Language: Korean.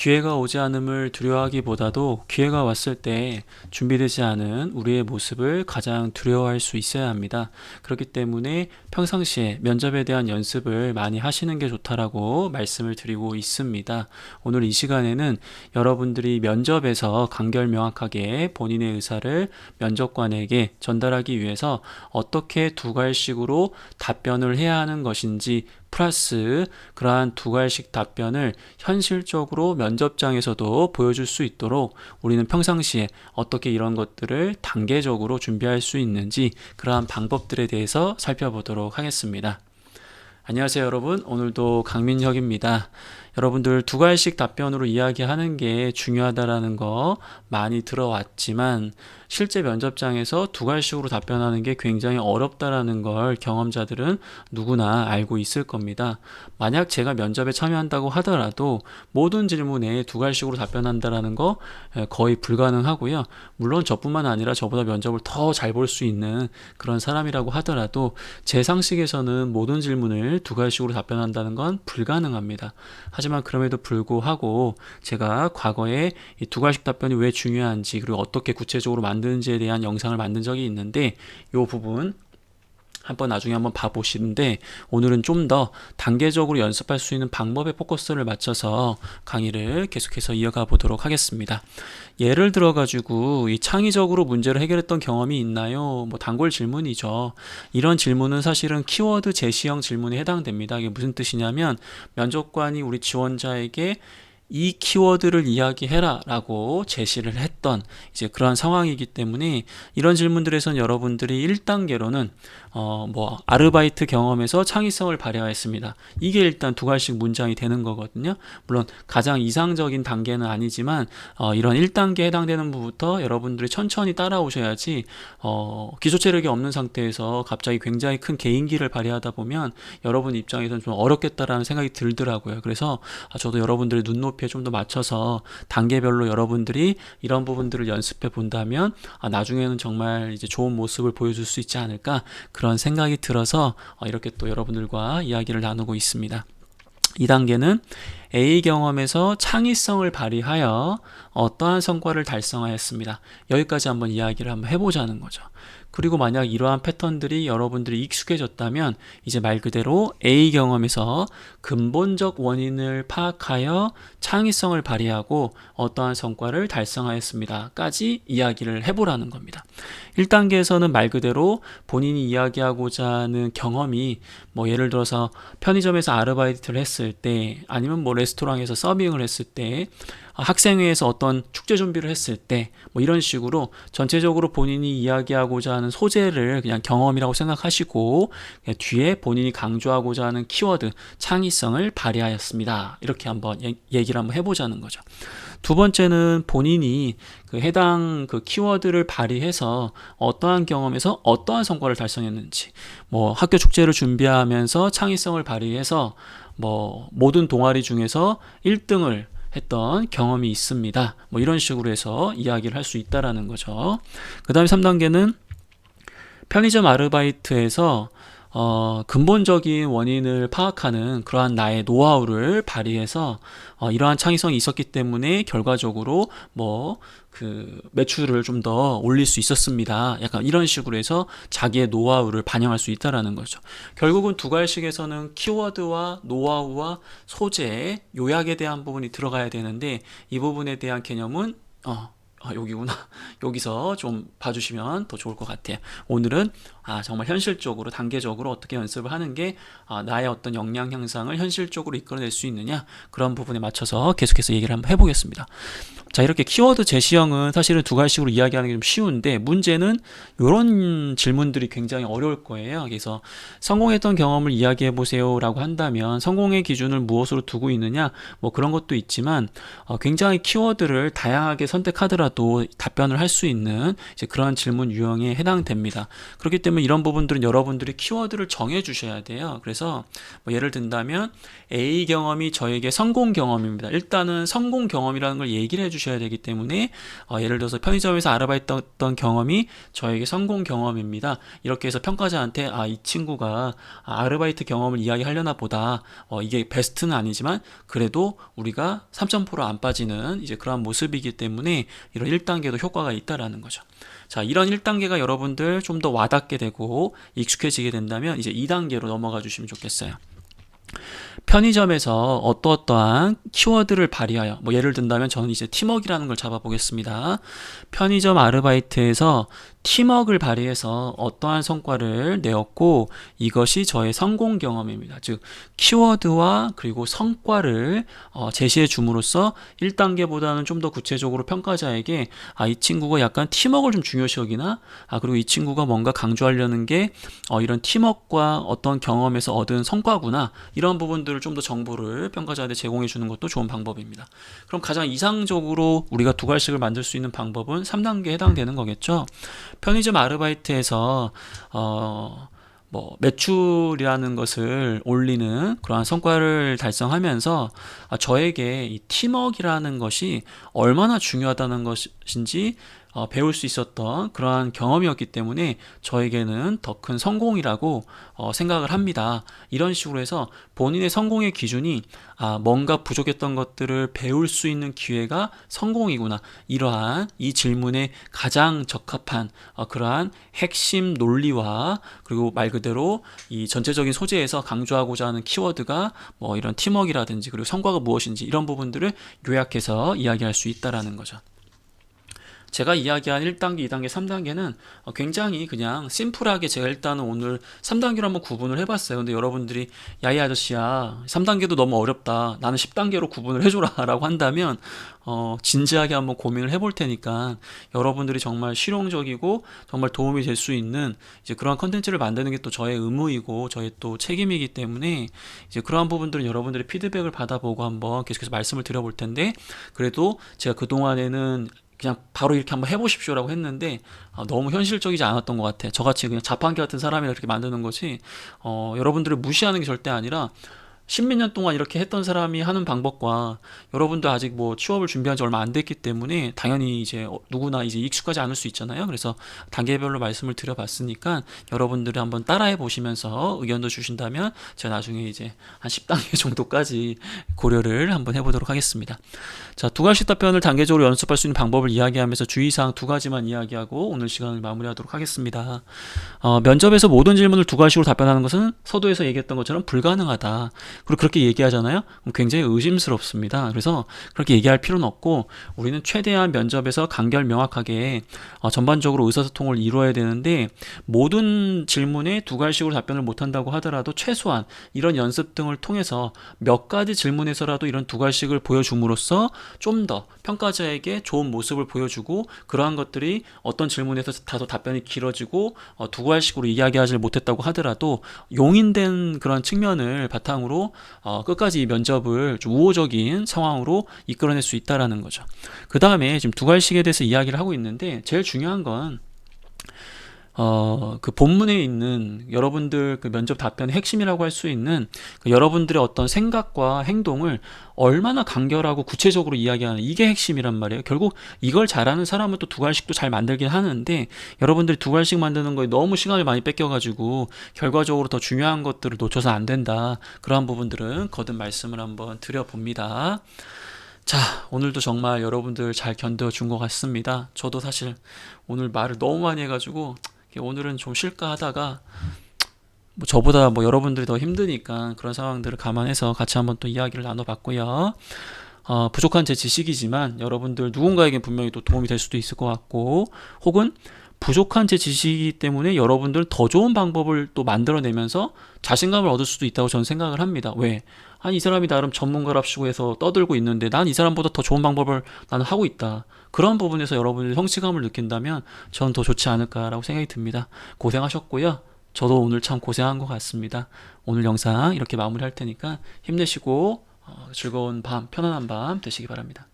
기회가 오지 않음을 두려워하기보다도 기회가 왔을 때 준비되지 않은 우리의 모습을 가장 두려워할 수 있어야 합니다. 그렇기 때문에 평상시에 면접에 대한 연습을 많이 하시는 게 좋다라고 말씀을 드리고 있습니다. 오늘 이 시간에는 여러분들이 면접에서 간결명확하게 본인의 의사를 면접관에게 전달하기 위해서 어떻게 두괄식으로 답변을 해야 하는 것인지 플러스 그러한 두괄식 답변을 현실적으로 면접장에서도 보여줄 수 있도록 우리는 평상시에 어떻게 이런 것들을 단계적으로 준비할 수 있는지 그러한 방법들에 대해서 살펴보도록 하겠습니다. 안녕하세요 여러분, 오늘도 강민혁입니다. 여러분들 두괄식 답변으로 이야기하는 게 중요하다라는 거 많이 들어왔지만 실제 면접장에서 두괄식으로 답변하는 게 굉장히 어렵다라는 걸 경험자들은 누구나 알고 있을 겁니다. 만약 제가 면접에 참여한다고 하더라도 모든 질문에 두괄식으로 답변한다라는 거 거의 불가능하고요. 물론 저뿐만 아니라 저보다 면접을 더 잘 볼 수 있는 그런 사람이라고 하더라도 제 상식에서는 모든 질문을 두괄식으로 답변한다는 건 불가능합니다. 하지만 그럼에도 불구하고 제가 과거에 이 두괄식 답변이 왜 중요한지 그리고 어떻게 구체적으로 만드는지에 대한 영상을 만든 적이 있는데 이 부분 나중에 한번 봐보시는데 오늘은 좀 더 단계적으로 연습할 수 있는 방법에 포커스를 맞춰서 강의를 계속해서 이어가 보도록 하겠습니다. 예를 들어 가지고 이 창의적으로 문제를 해결했던 경험이 있나요? 단골 질문이죠. 이런 질문은 사실은 키워드 제시형 질문에 해당됩니다. 이게 무슨 뜻이냐면 면접관이 우리 지원자에게 이 키워드를 이야기해라 라고 제시를 했던 이제 그러한 상황이기 때문에 이런 질문들에선 여러분들이 1단계로는 아르바이트 경험에서 창의성을 발휘했습니다. 이게 일단 두괄식 문장이 되는 거거든요. 물론 가장 이상적인 단계는 아니지만 이런 1단계에 해당되는 부분부터 여러분들이 천천히 따라오셔야지 기초 체력이 없는 상태에서 갑자기 굉장히 큰 개인기를 발휘하다 보면 여러분 입장에서는 좀 어렵겠다라는 생각이 들더라고요. 그래서 저도 여러분들의 눈높이에 좀 더 맞춰서 단계별로 여러분들이 이런 부분들을 연습해 본다면 나중에는 정말 이제 좋은 모습을 보여줄 수 있지 않을까 그런 생각이 들어서 이렇게 또 여러분들과 이야기를 나누고 있습니다. 2단계는 A 경험에서 창의성을 발휘하여 어떠한 성과를 달성하였습니다. 여기까지 한번 이야기를 한번 해보자는 거죠. 그리고 만약 이러한 패턴들이 여러분들이 익숙해졌다면 이제 말 그대로 A 경험에서 근본적 원인을 파악하여 창의성을 발휘하고 어떠한 성과를 달성하였습니다. 까지 이야기를 해보라는 겁니다. 1단계에서는 말 그대로 본인이 이야기하고자 하는 경험이 예를 들어서 편의점에서 아르바이트를 했을 때 아니면 레스토랑에서 서빙을 했을 때 학생회에서 어떤 축제 준비를 했을 때 이런 식으로 전체적으로 본인이 이야기하고자 하는 소재를 그냥 경험이라고 생각하시고 뒤에 본인이 강조하고자 하는 키워드 창의성을 발휘하였습니다. 이렇게 한번 얘기를 한번 해보자는 거죠. 두 번째는 본인이 해당 키워드를 발휘해서 어떠한 경험에서 어떠한 성과를 달성했는지 학교 축제를 준비하면서 창의성을 발휘해서 모든 동아리 중에서 1등을 했던 경험이 있습니다. 이런 식으로 해서 이야기를 할 수 있다라는 거죠. 그 다음에 3단계는 편의점 아르바이트에서 근본적인 원인을 파악하는 그러한 나의 노하우를 발휘해서 이러한 창의성이 있었기 때문에 결과적으로 매출을 좀 더 올릴 수 있었습니다. 약간 이런 식으로 해서 자기의 노하우를 반영할 수 있다라는 거죠. 결국은 두괄식에서는 키워드와 노하우와 소재, 요약에 대한 부분이 들어가야 되는데 이 부분에 대한 개념은 여기구나. 여기서 좀 봐주시면 더 좋을 것 같아요. 오늘은 정말 현실적으로 단계적으로 어떻게 연습을 하는 게 나의 어떤 역량 향상을 현실적으로 이끌어낼 수 있느냐 그런 부분에 맞춰서 계속해서 얘기를 한번 해보겠습니다. 자, 이렇게 키워드 제시형은 사실은 두괄식으로 이야기하는 게 좀 쉬운데 문제는 이런 질문들이 굉장히 어려울 거예요. 그래서 성공했던 경험을 이야기해 보세요 라고 한다면 성공의 기준을 무엇으로 두고 있느냐 그런 것도 있지만 굉장히 키워드를 다양하게 선택하더라도 답변을 할 수 있는 이제 그런 질문 유형에 해당됩니다. 그렇기 때문에 이런 부분들은 여러분들이 키워드를 정해 주셔야 돼요. 그래서 예를 든다면 A 경험이 저에게 성공 경험입니다. 일단은 성공 경험이라는 걸 얘기를 해주셔야 주셔야 되기 때문에 예를 들어서 편의점에서 아르바이트 했던 경험이 저에게 성공 경험입니다. 이렇게 해서 평가자한테 이 친구가 아르바이트 경험을 이야기하려나 보다. 이게 베스트는 아니지만 그래도 우리가 3.0% 안 빠지는 이제 그러한 모습이기 때문에 이런 1단계도 효과가 있다라는 거죠. 자, 이런 1단계가 여러분들 좀 더 와닿게 되고 익숙해지게 된다면 이제 2단계로 넘어가 주시면 좋겠어요. 편의점에서 어떠한 키워드를 발휘하여 예를 든다면 저는 이제 팀워크라는 걸 잡아보겠습니다. 편의점 아르바이트에서 팀워크를 발휘해서 어떠한 성과를 내었고 이것이 저의 성공 경험입니다. 즉 키워드와 그리고 성과를 제시해 줌으로써 1단계보다는 좀 더 구체적으로 평가자에게 이 친구가 약간 팀워크를 좀 중요시 여기나 그리고 이 친구가 뭔가 강조하려는 게 이런 팀워크와 어떤 경험에서 얻은 성과구나 이런 부분들을 좀 더 정보를 평가자한테 제공해 주는 것도 좋은 방법입니다. 그럼 가장 이상적으로 우리가 두 갈씩을 만들 수 있는 방법은 3단계에 해당되는 거겠죠. 편의점 아르바이트에서 매출이라는 것을 올리는 그러한 성과를 달성하면서 저에게 이 팀워크라는 것이 얼마나 중요하다는 것인지 배울 수 있었던 그러한 경험이었기 때문에 저에게는 더 큰 성공이라고 생각을 합니다. 이런 식으로 해서 본인의 성공의 기준이 뭔가 부족했던 것들을 배울 수 있는 기회가 성공이구나. 이러한 이 질문에 가장 적합한 그러한 핵심 논리와 그리고 말 그대로 이 전체적인 소재에서 강조하고자 하는 키워드가 이런 팀워크라든지 그리고 성과가 무엇인지 이런 부분들을 요약해서 이야기할 수 있다라는 거죠. 제가 이야기한 1단계, 2단계, 3단계는 굉장히 그냥 심플하게 제가 일단은 오늘 3단계로 한번 구분을 해봤어요. 근데 여러분들이 야이 아저씨야 3단계도 너무 어렵다. 나는 10단계로 구분을 해줘라 라고 한다면 진지하게 한번 고민을 해볼 테니까 여러분들이 정말 실용적이고 정말 도움이 될 수 있는 이제 그러한 컨텐츠를 만드는 게 또 저의 의무이고 저의 또 책임이기 때문에 이제 그러한 부분들은 여러분들의 피드백을 받아보고 한번 계속해서 말씀을 드려볼 텐데 그래도 제가 그동안에는 그냥 바로 이렇게 한번 해보십시오라고 했는데 너무 현실적이지 않았던 것 같아. 저같이 그냥 자판기 같은 사람이 이렇게 만드는 거지 여러분들을 무시하는 게 절대 아니라 십몇 년 동안 이렇게 했던 사람이 하는 방법과 여러분도 아직 취업을 준비한 지 얼마 안 됐기 때문에 당연히 이제 누구나 이제 익숙하지 않을 수 있잖아요. 그래서 단계별로 말씀을 드려봤으니까 여러분들이 한번 따라해 보시면서 의견도 주신다면 제가 나중에 이제 한 10단계 정도까지 고려를 한번 해보도록 하겠습니다. 자, 두 가지 답변을 단계적으로 연습할 수 있는 방법을 이야기하면서 주의사항 두 가지만 이야기하고 오늘 시간을 마무리하도록 하겠습니다. 면접에서 모든 질문을 두 가지로 답변하는 것은 서두에서 얘기했던 것처럼 불가능하다. 그리고 그렇게 얘기하잖아요. 그럼 굉장히 의심스럽습니다. 그래서 그렇게 얘기할 필요는 없고 우리는 최대한 면접에서 간결 명확하게 전반적으로 의사소통을 이루어야 되는데 모든 질문에 두 가지식으로 답변을 못한다고 하더라도 최소한 이런 연습 등을 통해서 몇 가지 질문에서라도 이런 두 가지식을 보여줌으로써 좀 더 평가자에게 좋은 모습을 보여주고 그러한 것들이 어떤 질문에서 다소 답변이 길어지고 두 가지식으로 이야기하지 못했다고 하더라도 용인된 그런 측면을 바탕으로 끝까지 이 면접을 좀 우호적인 상황으로 이끌어낼 수 있다라는 거죠. 그 다음에 지금 두 가지식에 대해서 이야기를 하고 있는데 제일 중요한 건 그 본문에 있는 여러분들 그 면접 답변의 핵심이라고 할 수 있는 그 여러분들의 어떤 생각과 행동을 얼마나 간결하고 구체적으로 이야기하는 이게 핵심이란 말이에요. 결국 이걸 잘하는 사람은 또 두 갈식도 잘 만들긴 하는데 여러분들이 두 갈식 만드는 거에 너무 시간을 많이 뺏겨가지고 결과적으로 더 중요한 것들을 놓쳐서 안 된다. 그러한 부분들은 거듭 말씀을 한번 드려봅니다. 자, 오늘도 정말 여러분들 잘 견뎌준 것 같습니다. 저도 사실 오늘 말을 너무 많이 해가지고 오늘은 좀 쉴까 하다가 저보다 여러분들이 더 힘드니까 그런 상황들을 감안해서 같이 한번 또 이야기를 나눠봤고요. 부족한 제 지식이지만 여러분들 누군가에게 분명히 또 도움이 될 수도 있을 것 같고 혹은 부족한 제 지식이기 때문에 여러분들 더 좋은 방법을 또 만들어내면서 자신감을 얻을 수도 있다고 저는 생각을 합니다. 왜? 아니 이 사람이 나름 전문가랍시고 해서 떠들고 있는데 난 이 사람보다 더 좋은 방법을 나는 하고 있다. 그런 부분에서 여러분들이 성취감을 느낀다면 저는 더 좋지 않을까라고 생각이 듭니다. 고생하셨고요. 저도 오늘 참 고생한 것 같습니다. 오늘 영상 이렇게 마무리할 테니까 힘내시고 즐거운 밤, 편안한 밤 되시기 바랍니다.